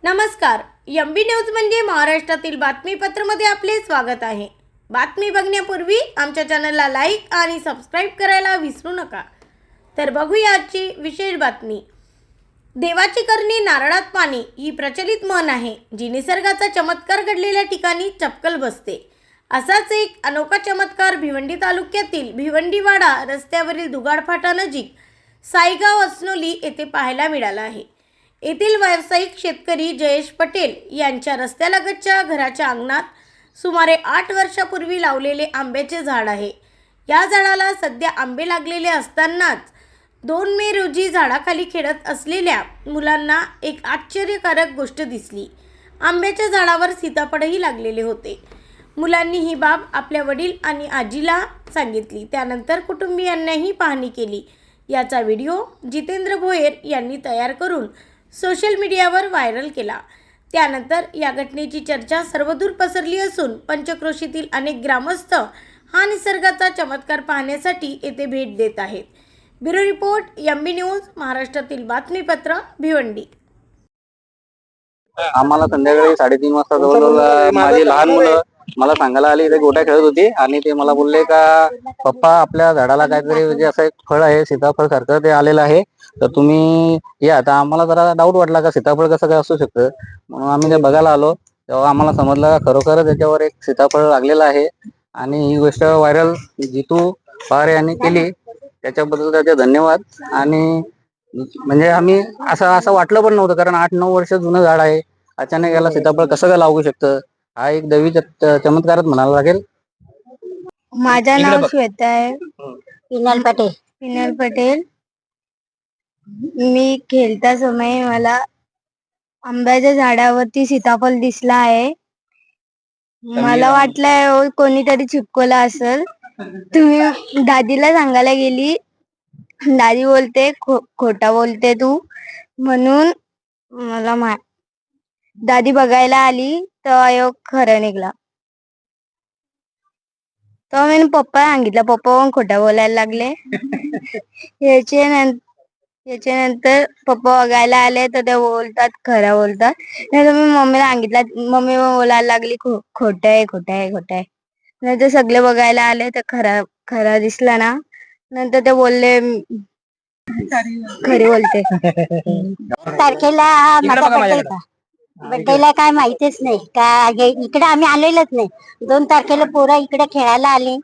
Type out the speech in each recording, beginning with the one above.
नमस्कार. MB news म्हणजे महाराष्ट्रातील बातमीपत्रामध्ये आपले स्वागत आहे. बातमी बघण्यापूर्वी आमच्या चॅनलला लाईक आणि सबस्क्राईब करायला विसरू नका. तर बघूया आजची विशेष बातमी. देवाची करणी नारळात पाणी ही प्रचलित म्हण आहे, जी निसर्गाचा चमत्कार घडलेल्या ठिकाणी चपकल बसते. असाच एक अनोखा चमत्कार भिवंडी तालुक्यातील भिवंडीवाडा रस्त्यावरील दुगाड फाटानजीक साईगाव असनोली येथे पाहायला मिळाला आहे. येथील व्यावसायिक शेतकरी जयेश पटेल यांच्या रस्त्यालगतच्या घराच्या अंगणात सुमारे 8 वर्षापूर्वी लावलेले आंब्याचे झाड आहे. या झाडाला सध्या आंबे लागलेले असतानाच 2 मे रोजी झाडाखाली खेळत असलेल्या मुलांना एक आश्चर्यकारक गोष्ट दिसली. आंब्याच्या झाडावर सीताफळही लागलेले होते. मुलांनी ही बाब आपल्या वडील आणि आजीला सांगितली. त्यानंतर कुटुंबियांनाही पाहणी केली. याचा व्हिडिओ जितेंद्र भोयर यांनी तयार करून सोशल मीडियावर व्हायरल केला. त्यानंतर या घटनेची चर्चा सर्वदूर पसरली असून पंचक्रोशीतील अनेक ग्रामस्थ हा निसर्गाचा चमत्कार पाहण्यासाठी येथे भेट देत आहेत. ब्युरो रिपोर्ट, MB न्यूज, महाराष्ट्रातील बातमीपत्र, भिवंडी. आम्हाला संध्याकाळी 3:30 वाजता जवळजवळ माझी लहान मुलं मला सांगायला आली, इथे गोट्या खेळत होती आणि ते मला बोलले का पप्पा आपल्या झाडाला काहीतरी म्हणजे असं एक फळ आहे सीताफळ सारखं ते आलेलं आहे, तर तुम्ही या. तर आम्हाला जरा डाऊट वाटला का सीताफळ कसं काय असू शकतं, म्हणून आम्ही ते बघायला आलो. तेव्हा आम्हाला समजलं का खरोखरच त्याच्यावर एक सीताफळ लागलेलं आहे. आणि ही गोष्ट व्हायरल जितू पवार यांनी केली, त्याच्याबद्दल त्याचे धन्यवाद. आणि म्हणजे आम्ही असं वाटलं पण नव्हतं, कारण 8-9 वर्ष जुनं झाड आहे, अचानक याला सीताफळ कसं काय लागू शकतं, हा एक दैवी चमत्कारच म्हणायला लागेल. माझं नाव श्वेता आहे. पिनल पटेल. मी खेळता समय मला आंब्याच्या झाडावरती सीताफळ दिसला आहे. मला वाटलं कोणीतरी चिपकवला असेल. तुम्ही दादीला सांगायला गेली, दादी बोलते खोटा बोलते तू, म्हणून मला दादी बघायला आली तर खरं निघला. तर मी पप्पा सांगितलं, पप्पा पण खोटा बोलायला लागले. याच्यानंतर पप्पा बघायला आले तर ते बोलतात खरं बोलतात. नाही तर मी मम्मीला सांगितलं, मम्मी बोलायला लागली खोट आहे खोट आहे खोट आहे. नंतर सगळे बघायला आले तर खरा दिसला ना. नंतर ते बोलले खरी बोलते. तारखेला बड्डेला काय माहितीच नाही का, इकडे आम्ही आलेलोच नाही. 2 तारखेला पोरं इकडे खेळायला आली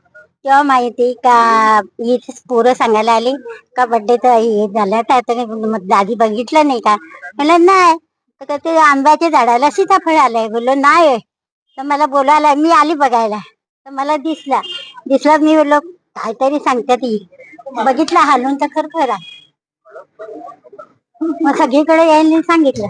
तेव्हा माहिती का, इथे पोरं सांगायला आली का बड्डे तर हे झालं, तर दादी बघितलं नाही का, म्हणलं नाही. तर ते आंब्याच्या झाडाला सीताफळ आलंय, बोललो नाही. तर मला बोलायला मी आली बघायला, तर मला दिसला. मी बोललो काहीतरी सांगते ती, बघितलं हालून तर खरं. मग सगळीकडे यायला सांगितलं.